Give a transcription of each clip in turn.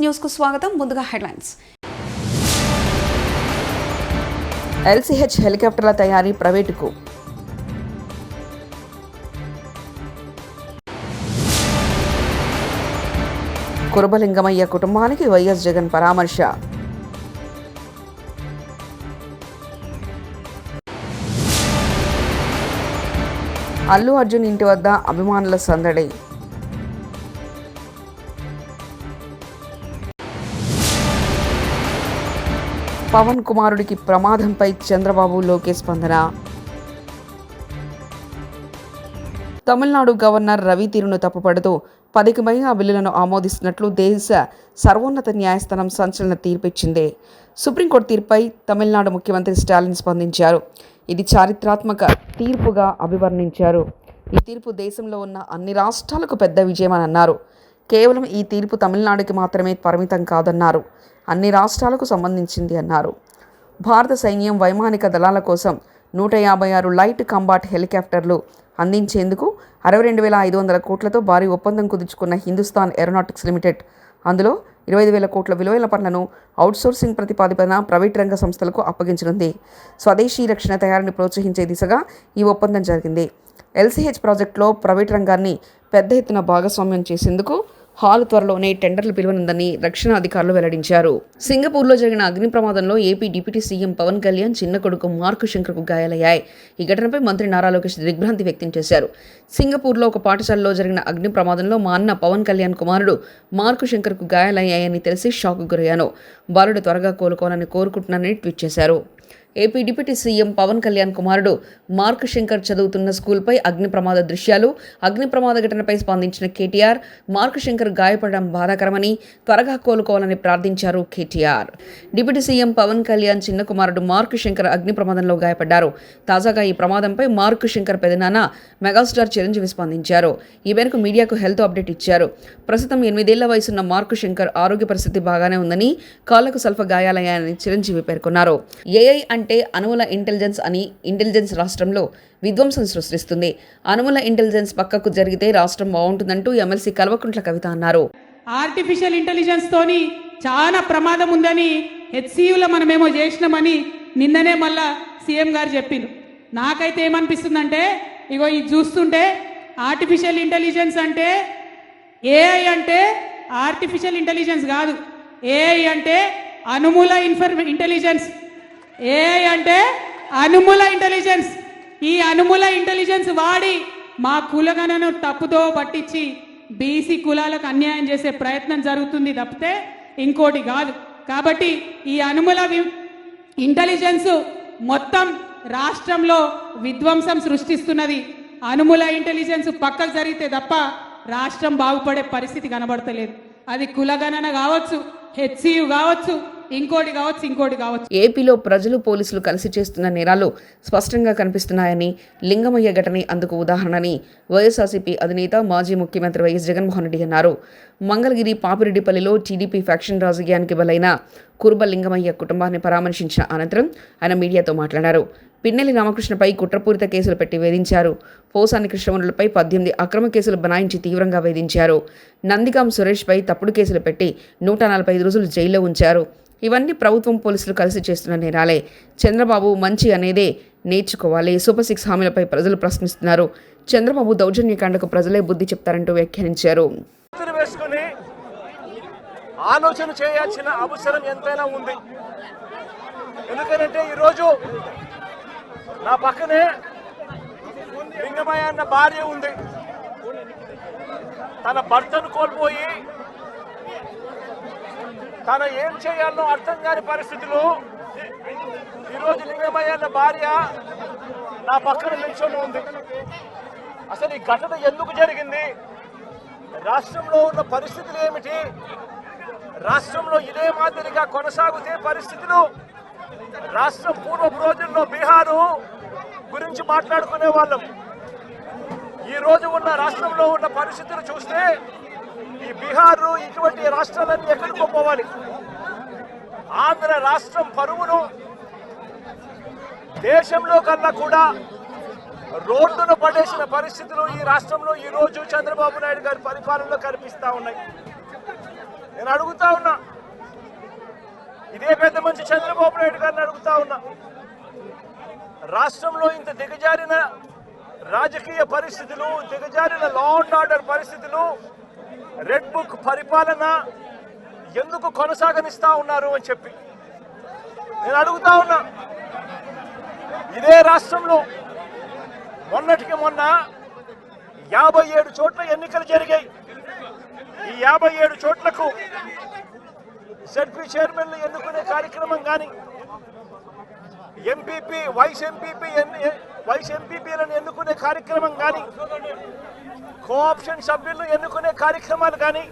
News కు స్వాగతం. ముందుగా హెడ్లైన్స్. ఎల్సీహెచ్ హెలికాప్టర్ల తయారీ ప్రైవేటుకు. కురబలింగమయ్య కుటుంబానికి వైఎస్ జగన్ పరామర్శ. అల్లు అర్జున్ ఇంటి వద్ద అభిమానుల సందడి. పవన్ కుమారుడికి ప్రమాదంపై చంద్రబాబు లోకేష్ స్పందన. తమిళనాడు గవర్నర్ రవి తీరును తప్పుపడుతూ 10కి పైగా బిల్లులను ఆమోదిస్తున్నట్లు దేశ సర్వోన్నత న్యాయస్థానం సంచలన తీర్పిచ్చింది. సుప్రీంకోర్టు తీర్పుపై తమిళనాడు ముఖ్యమంత్రి స్టాలిన్ స్పందించారు. ఇది చారిత్రాత్మక తీర్పుగా అభివర్ణించారు. ఈ తీర్పు దేశంలో ఉన్న అన్ని రాష్ట్రాలకు పెద్ద విజయమని అన్నారు. కేవలం ఈ తీర్పు తమిళనాడుకి మాత్రమే పరిమితం కాదన్నారు. అన్ని రాష్ట్రాలకు సంబంధించింది అన్నారు. భారత సైన్యం వైమానిక దళాల కోసం 156 లైట్ కాంబాట్ హెలికాప్టర్లు అందించేందుకు 62,500 కోట్లతో భారీ ఒప్పందం కుదుర్చుకున్న హిందుస్థాన్ ఏరోనాటిక్స్ లిమిటెడ్ అందులో 25,000 కోట్ల విలువైన పనులను అవుట్సోర్సింగ్ ప్రతిపాదికన ప్రైవేట్ రంగ సంస్థలకు అప్పగించనుంది. స్వదేశీ రక్షణ తయారీని ప్రోత్సహించే దిశగా ఈ ఒప్పందం జరిగింది. ఎల్సీహెచ్ ప్రాజెక్టులో ప్రైవేట్ రంగాన్ని పెద్ద ఎత్తున భాగస్వామ్యం చేసేందుకు హాల్ త్వరలోనే టెండర్లు పిలువనుందని రక్షణ అధికారులు వెల్లడించారు. సింగపూర్లో జరిగిన అగ్ని ప్రమాదంలో AP deputy CM Pawan Kalyan చిన్న కొడుకు మార్క్ శంకర్కు గాయాలయ్యాయి. ఈ ఘటనపై మంత్రి నారా లోకేష్ దిగ్భ్రాంతి వ్యక్తం చేశారు. సింగపూర్లో ఒక పాఠశాలలో జరిగిన అగ్ని ప్రమాదంలో మా అన్న పవన్ కళ్యాణ్ కుమారుడు మార్క్ శంకర్కు గాయాలయ్యాయని తెలిసి షాక్కు గురయ్యాను. బాలుడు త్వరగా కోలుకోవాలని కోరుకుంటున్నానని ట్వీట్ చేశారు. AP deputy CM Pawan Kalyan కుమారుడు మార్క్ శంకర్ చదువుతున్న స్కూల్పై అగ్ని ప్రమాద దృశ్యాలు. అగ్ని ప్రమాద ఘటనపై స్పందించిన కేటీఆర్ మార్క్ శంకర్ గాయపడడం బాధాకరమని త్వరగా కోలుకోవాలని ప్రార్థించారు. కేటీఆర్ డిప్యూటీ సీఎం పవన్ కళ్యాణ్ చిన్న కుమారుడు మార్క్ శంకర్ అగ్ని ప్రమాదంలో గాయపడ్డారు. తాజాగా ఈ ప్రమాదంపై మార్క్ శంకర్ పెదనాన్న మెగాస్టార్ చిరంజీవి స్పందించారు. ఈ మేరకు మీడియాకు హెల్త్ అప్డేట్ ఇచ్చారు. ప్రస్తుతం 8 ఏళ్ల వయసున్న మార్క్ శంకర్ ఆరోగ్య పరిస్థితి బాగానే ఉందని, కాళ్లకు స్వల్ప గాయాలయ్యాయని చిరంజీవి పేర్కొన్నారు. ఏఐ అంటే అణువుల ఇంటెలిజెన్స్ అని. ఇంటెలిజెన్స్ రాష్ట్రంలో విధ్వంసం సృష్టిస్తుంది. అణువుల ఇంటెలిజెన్స్ పక్కకు జరిగితే రాష్ట్రం బాగుంటుందంటూ ఎమ్మెల్సీ కల్వకుంట్ల కవిత అన్నారు. ఆర్టిఫిషియల్ ఇంటెలిజెన్స్ తోని చాలా ప్రమాదం ఉందని హెచ్సియులో మనమేమో చేసినామని నిన్ననే మళ్ళా సీఎం గారు చెప్పిండు. నాకైతే ఏమనిపిస్తుందంటే, ఇగో ఇది చూస్తుంటే ఆర్టిఫిషియల్ ఇంటెలిజెన్స్ అంటే ఏఐ అంటే ఆర్టిఫిషియల్ ఇంటెలిజెన్స్ కాదు. ఏఐ అంటే అనుమూల ఇంటెలిజెన్స్. ఏఐ అంటే అనుమూల ఇంటెలిజెన్స్. ఈ అనుమూల ఇంటెలిజెన్స్ వాడి మా కులగణను తప్పుదో పట్టించి బీసీ కులాలకు అన్యాయం చేసే ప్రయత్నం జరుగుతుంది తప్పితే ఇంకోటి కాదు. కాబట్టి ఈ అనుమూల ఇంటెలిజెన్స్ మొత్తం రాష్ట్రంలో విధ్వంసం సృష్టిస్తున్నది. అనుమూల ఇంటెలిజెన్స్ పక్కకు జరిగితే తప్ప రాష్ట్రం బాగుపడే పరిస్థితి కనబడతలేదు. అది కులగణన కావచ్చు, హెచ్సియు కావచ్చు, ఇంకోటి కావచ్చు. ఏపీలో ప్రజలు పోలీసులు కలిసి చేస్తున్న నేరాలు స్పష్టంగా కనిపిస్తున్నాయని, లింగమయ్య ఘటనే అందుకు ఉదాహరణని వైఎస్ఆర్సీపీ అధినేత మాజీ ముఖ్యమంత్రి వైఎస్ జగన్మోహన్ రెడ్డి అన్నారు. మంగళగిరి పాపిరెడ్డిపల్లిలో టీడీపీ ఫ్యాక్షన్ రాజకీయానికి బలైన కురబలింగమయ్య కుటుంబాన్ని పరామర్శించిన అనంతరం ఆయన మీడియాతో మాట్లాడారు. పిన్నెల్లి రామకృష్ణపై కుట్రపూరిత కేసులు పెట్టి వేధించారు. పోసాని కృష్ణమురళిపై 18 అక్రమ కేసులు బనాయించి తీవ్రంగా వేధించారు. నందిగాం సురేష్పై తప్పుడు కేసులు పెట్టి 145 రోజులు జైల్లో ఉంచారు. ఇవన్నీ ప్రభుత్వం పోలీసులు కలిసి చేస్తున్న నేరాలే. చంద్రబాబు మంచి అనేదే నేర్చుకోవాలి. సూపర్ 6 హామీలపై ప్రజలు ప్రశ్నిస్తున్నారు. చంద్రబాబు దౌర్జన్యకాండకు ప్రజలే బుద్ధి చెప్తారంటూ వ్యాఖ్యానించారు. ఆలోచన చేయాల్సిన అవసరం ఎంతైనా ఉంది. ఎందుకంటే ఈరోజు నా పక్కనే లింగమయ్య అన్న భార్య ఉంది. తన భర్తను కోల్పోయి తన ఏం చేయాలో అర్థం కాని పరిస్థితులు ఈరోజు లింగమయ్య అన్న భార్య నా పక్కన నిల్చొని ఉంది. అసలు ఈ ఘటన ఎందుకు జరిగింది? రాష్ట్రంలో ఉన్న పరిస్థితులు ఏమిటి? రాష్ట్రంలో ఇదే మాదిరిగా కొనసాగితే పరిస్థితులు రాష్ట్రం పూర్వపు రోజుల్లో బీహారు గురించి మాట్లాడుకునే వాళ్ళం. ఈ రోజు ఉన్న రాష్ట్రంలో ఉన్న పరిస్థితులు చూస్తే ఈ బీహారు ఇటువంటి రాష్ట్రాలన్నీ ఎక్కడికో పోవాలి. ఆంధ్ర రాష్ట్రం పరువును దేశంలో కన్నా కూడా రోడ్డును పడేసిన పరిస్థితులు ఈ రాష్ట్రంలో ఈ రోజు చంద్రబాబు నాయుడు గారి పరిపాలనలో కనిపిస్తా ఉన్నాయి. నేను అడుగుతా ఉన్నా, ఇదే పెద్ద మంచి చంద్రబాబు నాయుడు గారిని అడుగుతా ఉన్నా, రాష్ట్రంలో ఇంత దిగజారిన రాజకీయ పరిస్థితులు, దిగజారిన లా అండ్ ఆర్డర్ పరిస్థితులు, రెడ్ బుక్ పరిపాలన ఎందుకు కొనసాగనిస్తా ఉన్నారు అని చెప్పి నేను అడుగుతా ఉన్నా. ఇదే రాష్ట్రంలో మొన్నటికి మొన్న 57 చోట్ల ఎన్నికలు జరిగాయి. ఈ 57 చోట్లకు జడ్పీ చైర్మన్లు ఎన్నుకునే కార్యక్రమం కానీ, ఎంపీపీ వైస్ ఎంపీపీలను ఎన్నుకునే కార్యక్రమం కానీ, కోఆప్షన్ సభ్యులను ఎన్నుకునే కార్యక్రమాలు కానీ,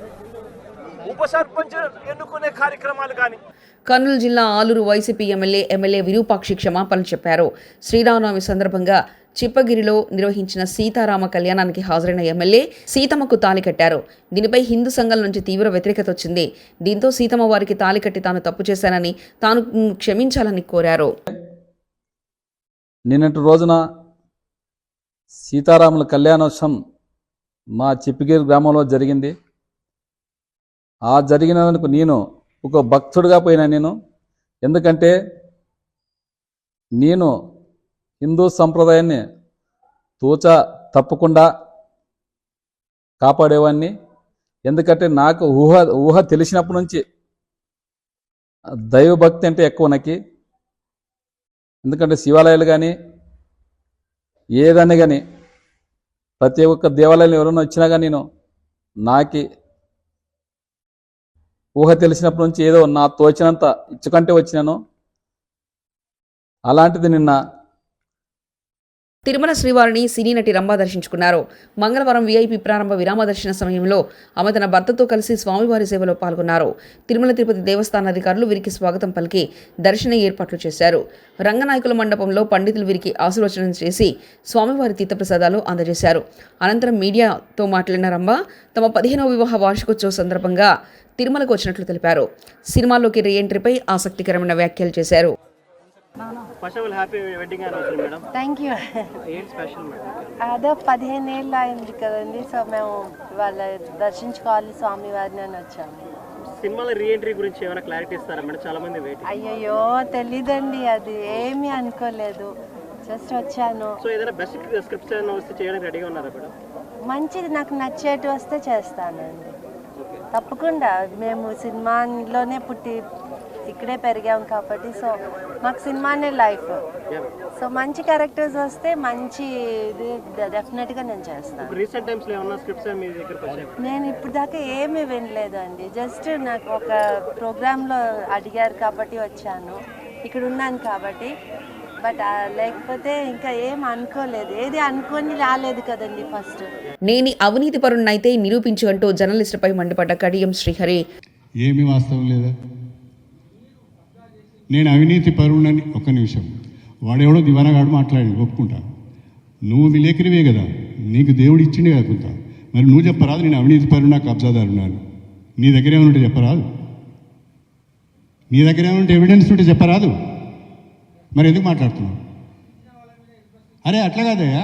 ఉప సర్పంచ్ ఎన్నుకునే కార్యక్రమాలు కానీ. కర్నూలు జిల్లా ఆలూరు వైసీపీ ఎమ్మెల్యే విరూపాక్షి క్షమాపణలు చెప్పారు. శ్రీరామనవమి సందర్భంగా చిప్పగిరిలో నిర్వహించిన సీతారామ కళ్యాణానికి హాజరైన ఎమ్మెల్యే సీతమ్మకు తాళి కట్టారు. దీనిపై హిందూ సంఘాల నుంచి తీవ్ర వ్యతిరేకత వచ్చింది. దీంతో సీతమ్మ వారికి తాళి కట్టి తాను తప్పు చేశానని, తాను క్షమించాలని కోరారు. నిన్నటి రోజున సీతారాముల కళ్యాణోత్సవం మా చిప్పగిరి గ్రామంలో జరిగింది. ఆ జరిగినందుకు నేను ఒక భక్తుడిగా పోయినా. ఎందుకంటే నేను హిందూ సంప్రదాయాన్ని తప్పకుండా కాపాడేవాడిని. ఎందుకంటే నాకు ఊహ తెలిసినప్పటి నుంచి దైవభక్తి అంటే ఎక్కువ నాకు. ఎందుకంటే శివాలయాలు కానీ ఏదైనా కానీ ప్రతి ఒక్క దేవాలయాలు ఎవరైనా వచ్చినా కానీ నాకు ఊహ తెలిసినప్పటి నుంచి ఏదో నా తోచినంత ఇచ్చుకంటే వచ్చినాను. అలాంటిది నిన్న తిరుమల శ్రీవారిని సినీ నటి రంభ దర్శించుకున్నారు. మంగళవారం వీఐపీ ప్రారంభ విరామ దర్శన సమయంలో ఆమె తన భర్తతో కలిసి స్వామివారి సేవలో పాల్గొన్నారు. తిరుమల తిరుపతి దేవస్థాన అధికారులు వీరికి స్వాగతం పలికి దర్శన ఏర్పాట్లు చేశారు. రంగనాయకుల మండపంలో పండితులు వీరికి ఆశీర్వచనం చేసి స్వామివారి తీర్థప్రసాదాలు అందజేశారు. అనంతరం మీడియాతో మాట్లాడిన రంభ తమ 15వ వివాహ వార్షికోత్సవ సందర్భంగా తిరుమలకు వచ్చినట్లు తెలిపారు. సినిమాల్లోకి రీఎంట్రీపై ఆసక్తికరమైన వ్యాఖ్యలు చేశారు. Thank you. అదే 15 ఏళ్ళు అయింది కదండి, సో మేము వాళ్ళ దర్శించుకోవాలి స్వామివారిని అని వచ్చాము. సినిమాల రీఎంట్రీ గురించి ఏమైనా క్లారిటీ ఇస్తారా మేడం? చాలా మంది వెయిట్. అయ్యయ్యో తెలీదండి, అది ఏమీ అనుకోలేదు, జస్ట్ వచ్చాను. సో ఏదైనా బెస్ట్ స్క్రిప్ట్స్ ఏమైనా వస్తే చేయడానికి రెడీగా ఉన్నారా మేడం? మంచిది, నాకు నచ్చేటి వస్తే చేస్తానండి తప్పకుండా. మేము సినిమాలోనే పుట్టి ఇక్కడే పెరిగాం కాబట్టి, సో మాకు సినిమానే లైఫ్. సో మంచి క్యారెక్టర్స్ వస్తే మంచి ఇది డెఫినెట్గా నేను చేస్తాను. రీసెంట్ టైమ్స్లో ఏమన్నా స్క్రిప్ట్స్ మీ దగ్గరకు వచ్చాయి? నేను ఇప్పుడు దాకా ఏమీ వినలేదండి, జస్ట్ నాకు ఒక ప్రోగ్రాంలో అడిగారు కాబట్టి వచ్చాను, ఇక్కడ ఉన్నాను కాబట్టి. బట్ లేకపోతే ఇంకా ఏం అనుకోలేదు, ఏది అనుకొని రాలేదు కదండి. ఫస్ట్ నేను అవినీతి పరుణ్ణైతే నిరూపించు అంటూ జర్నలిస్టుపై మండిపడ్డ కడియం శ్రీహరి. ఏమీ వాస్తవం లేదా? నేను అవినీతి పరువునని ఒక్క నిమిషం, వాడెవడో దివానగాడు మాట్లాడి ఒప్పుకుంటా. నువ్వు విలేకరివే కదా, నీకు దేవుడు ఇచ్చిండే కదా కొంత, మరి నువ్వు చెప్పరాదు నేను అవినీతి పరువునా కబ్జాదారున్నాను? నీ దగ్గర ఏమైనా చెప్పరాదు? నీ దగ్గర ఏమైనా ఎవిడెన్స్ ఉంటే చెప్పరాదు? మరి ఎందుకు మాట్లాడుతున్నావు? అరే అట్లా కాదయ్యా,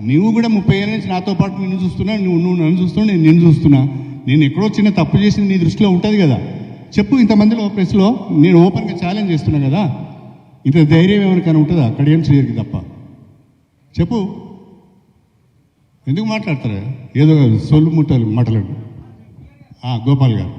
నువ్వు కూడా 30 ఏళ్ళ నుంచి నాతో పాటు నిన్ను చూస్తున్నా, నువ్వు నన్ను చూస్తున్నావు, నేను నిన్ను చూస్తున్నా. నేను ఎక్కడో చిన్న తప్పు చేసింది నీ దృష్టిలో ఉంటుంది కదా, చెప్పు. ఇంతమందిలో ప్రెస్లో నేను ఓపెన్గా ఛాలెంజ్ చేస్తున్నా కదా, ఇంత ధైర్యం ఎవరికైనా ఉంటుందా? కడియం చేయరికి తప్ప. చెప్పు, ఎందుకు మాట్లాడతారా ఏదో సొల్లు ముట్టలు మాట్లాడు. గోపాల్ గారు.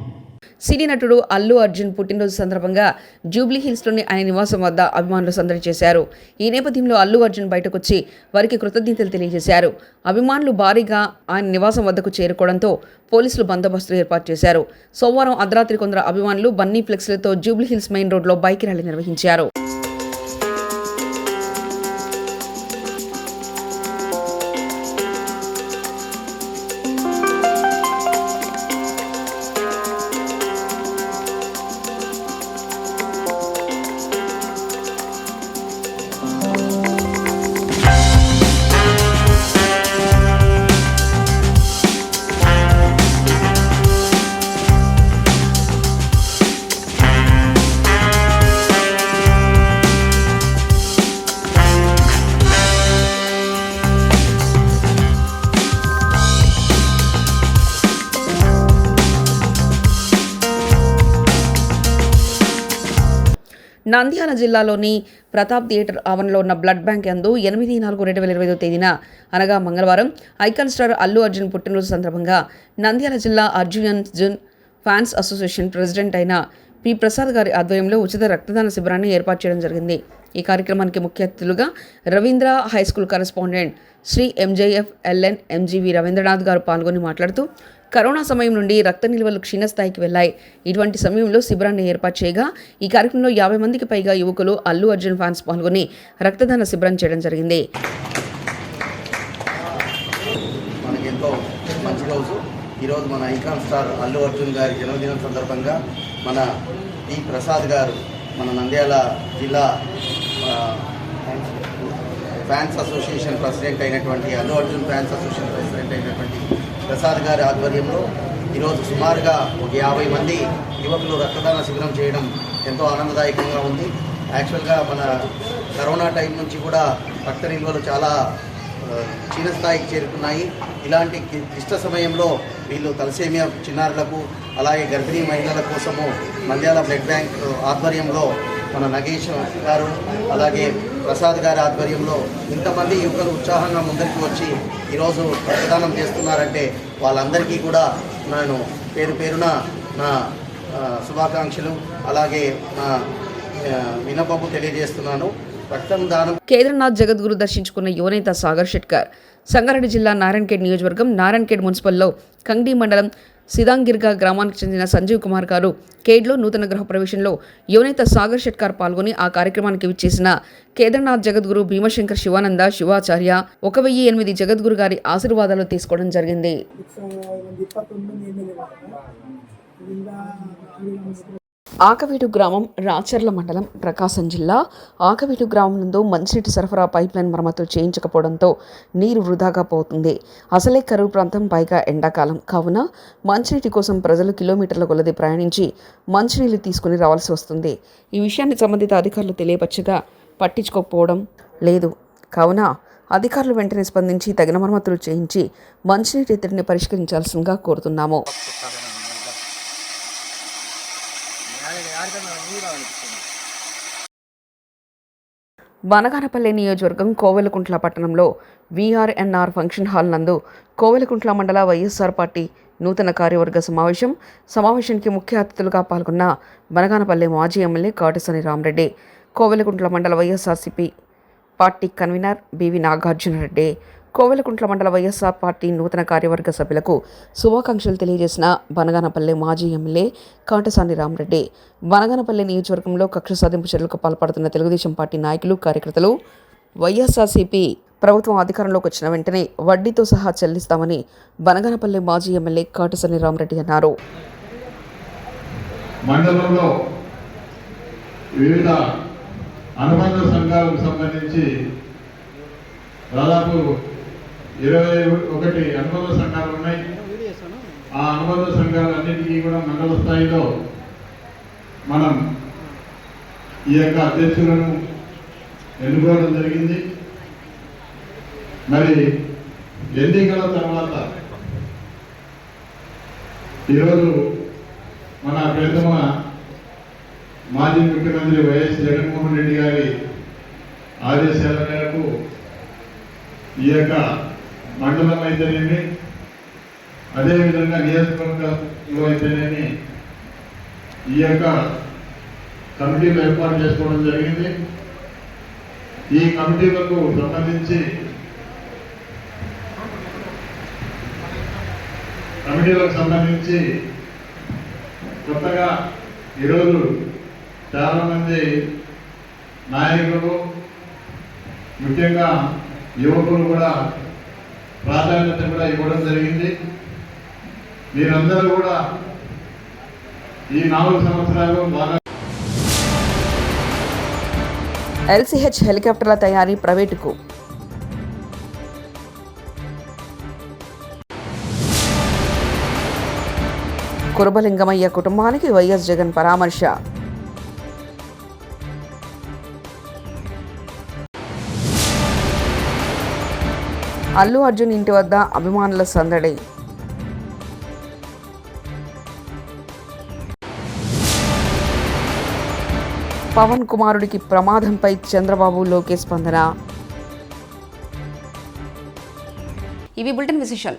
సినీ నటుడు అల్లు అర్జున్ పుట్టినరోజు సందర్భంగా జూబ్లీ హిల్స్లోని ఆయన నివాసం వద్ద అభిమానులు సందడి చేశారు. ఈ నేపథ్యంలో అల్లు అర్జున్ బయటకొచ్చి వారికి కృతజ్ఞతలు తెలియజేశారు. అభిమానులు భారీగా ఆయన నివాసం వద్దకు చేరుకోవడంతో పోలీసులు బందోబస్తు ఏర్పాటు చేశారు. సోమవారం అర్ధరాత్రి కొందరు అభిమానులు బన్నీ ఫ్లెక్స్లతో జూబ్లీ హిల్స్ మెయిన్ రోడ్లో బైక్ ర్యాలీ నిర్వహించారు. నంద్యాల జిల్లాలోని ప్రతాప్ థియేటర్ ఆవరణలో ఉన్న బ్లడ్ బ్యాంక్ యందు 8/4/2025 తేదీన అనగా మంగళవారం ఐకాన్ స్టార్ అల్లు అర్జున్ పుట్టినరోజు సందర్భంగా నంద్యాల జిల్లా అర్జున్ ఫ్యాన్స్ అసోసియేషన్ ప్రెసిడెంట్ అయిన పి ప్రసాద్ గారి ఆధ్వర్యంలో ఉచిత రక్తదాన శిబిరాన్ని ఏర్పాటు చేయడం జరిగింది. ఈ కార్యక్రమానికి ముఖ్య అతిథులుగా Ravindra high school correspondent Shri MJF LN MGV Ravindranath garu పాల్గొని మాట్లాడుతూ కరోనా సమయం నుండి రక్త నిల్వలు క్షీణస్థాయికి వెళ్లాయి. ఇటువంటి సమయంలో శిబిరాన్ని ఏర్పాటు చేయగా ఈ కార్యక్రమంలో 50 మందికి పైగా యువకులు అల్లు అర్జున్ ఫ్యాన్స్ పాల్గొని రక్తదాన శిబిరం చేయడం జరిగింది. మనకెంతో మంచి రోజు. ఈరోజు మన ఐకాన్ స్టార్ అల్లు అర్జున్ గారి జన్మదినం సందర్భంగా మన పి ప్రసాద్ గారు మన నంద్యాల జిల్లా ఫ్యాన్స్ అసోసియేషన్ ప్రెసిడెంట్ అయినటువంటి Allu Arjun fans association president అయినటువంటి ప్రసాద్ గారి ఆధ్వర్యంలో ఈరోజు సుమారుగా ఒక 50 మంది యువకులు రక్తదాన శిబిరం చేయడం ఎంతో ఆనందదాయకంగా ఉంది. యాక్చువల్గా మన కరోనా టైం నుంచి కూడా రక్త నిల్వలు చాలా క్షీణస్థాయికి చేరుకున్నాయి. ఇలాంటి క్లిష్ట సమయంలో వీళ్ళు తలసేమియా చిన్నారులకు అలాగే గర్భిణీ మహిళల కోసము నంద్యాల బ్లడ్ బ్యాంక్ ఆధ్వర్యంలో మన నగేష్ గారు అలాగే ప్రసాద్ గారి ఆధ్వర్యంలో ఇంతమంది యువకులు ఉత్సాహంగా ముందరికి వచ్చి ఈరోజు రక్తదానం చేస్తున్నారంటే వాళ్ళందరికీ కూడా నేను పేరున నా శుభాకాంక్షలు అలాగే నా వినపము తెలియజేస్తున్నాను. రక్తం దానం. కేదార్నాథ్ జగద్గురు దర్శించుకున్న యువనేత సాగర్ షెట్కర్ సంగారెడ్డి జిల్లా నారాయణఖేడ్ నియోజకవర్గం నారాయణఖేడ్ మున్సిపల్లో కంగ్డీ మండలం సిదాంగిర్గా గ్రామానికి చెందిన సంజీవ్ కుమార్ గారు కేడ్లో నూతన గృహ ప్రవేశంలో యువనేత సాగర్ షెట్కర్ పాల్గొని ఆ కార్యక్రమానికి విచ్చేసిన కేదార్నాథ్ జగద్గురు భీమశంకర్ శివానంద శివాచార్య 1008 జగద్గురు గారి ఆశీర్వాదాలు తీసుకోవడం జరిగింది. ఆకవీడు గ్రామం రాచర్ల మండలం ప్రకాశం జిల్లా ఆకవీడు గ్రామం నందు మంచినీటి సరఫరా పైప్లైన్ మరమ్మతులు చేయించకపోవడంతో నీరు వృధాగా పోతుంది. అసలే కరువు ప్రాంతం, పైగా ఎండాకాలం కావున మంచినీటి కోసం ప్రజలు కిలోమీటర్ల కొలది ప్రయాణించి మంచినీళ్లు తీసుకుని రావాల్సి వస్తుంది. ఈ విషయాన్ని సంబంధిత అధికారులు తెలియపరచగా పట్టించుకోకపోవడం లేదు. కావున అధికారులు వెంటనే స్పందించి తగిన మరమ్మతులు చేయించి మంచినీటి ఎత్తిడిని పరిష్కరించాల్సిందిగా కోరుతున్నాము. బనగానపల్లి నియోజకవర్గం కోవెలకుంట్ల పట్టణంలో VRNR ఫంక్షన్ హాల్ నందు కోవెలకుంట్ల మండల వైఎస్ఆర్ పార్టీ నూతన కార్యవర్గ సమావేశానికి ముఖ్య అతిథులుగా పాల్గొన్న బనగానపల్లి మాజీ ఎమ్మెల్యే కాటసాని రామరెడ్డి, కోవెలకుంట్ల మండల YSRCP party convener BV Nagarjunareddy, Kovelakuntla మండల వైఎస్ఆర్ పార్టీ నూతన కార్యవర్గ సభ్యులకు శుభాకాంక్షలు తెలియజేసిన బనగానపల్లి మాజీ ఎమ్మెల్యే కాటసాని రామరెడ్డి, బనగానపల్లి నియోజకవర్గంలో కక్ష సాధింపు చర్యలకు పాల్పడుతున్న తెలుగుదేశం పార్టీ నాయకులు, కార్యకర్తలు వైఎస్ఆర్సీపీ ప్రభుత్వం అధికారంలోకి వచ్చిన వెంటనే వడ్డీతో సహా చెల్లిస్తామని బనగానపల్లి మాజీ ఎమ్మెల్యే కాటసాని రామరెడ్డి అన్నారు. మండలంలో వివిధ అనుబంధ సంఘాలకు సంబంధించి దాదాపు 21 అనుబంధ సంఘాలు ఉన్నాయి. ఆ అనుబంధ సంఘాలన్నింటికీ కూడా మండల స్థాయిలో మనం ఈ యొక్క అధ్యక్షులను ఎన్నుకోవడం జరిగింది. మరి ఎన్నికల తర్వాత ఈరోజు మన ప్రియతమ మాజీ ముఖ్యమంత్రి వైఎస్ జగన్మోహన్ రెడ్డి గారి ఆదేశాల మేరకు ఈ యొక్క మండలం అయితేనేమి, అదేవిధంగా నియోజకవర్గంలో అయితేనేమి ఈ యొక్క కమిటీలు ఏర్పాటు చేసుకోవడం జరిగింది. ఈ కమిటీలకు సంబంధించి కొత్తగా ఈరోజు చాలామంది నాయకులు, ముఖ్యంగా యువకులు కూడా ప్రాధాన్యత కూడా ఇవ్వడం జరిగింది. మీరందరూ కూడా ఈ 4 సంవత్సరాలు బాగా LCH హెలికాప్టర్ల తయారీ ప్రైవేటుకు కురబలింగమయ్య కుటుంబానికి వైఎస్ జగన్ పరామర్శ. అల్లు అర్జున్ ఇంటి వద్ద అభిమానుల సందడి. పవన్ కుమారుడికి ప్రమాదంపై చంద్రబాబు లోకేష్ స్పందన. ఇవి బులెటిన్ విశేషాలు.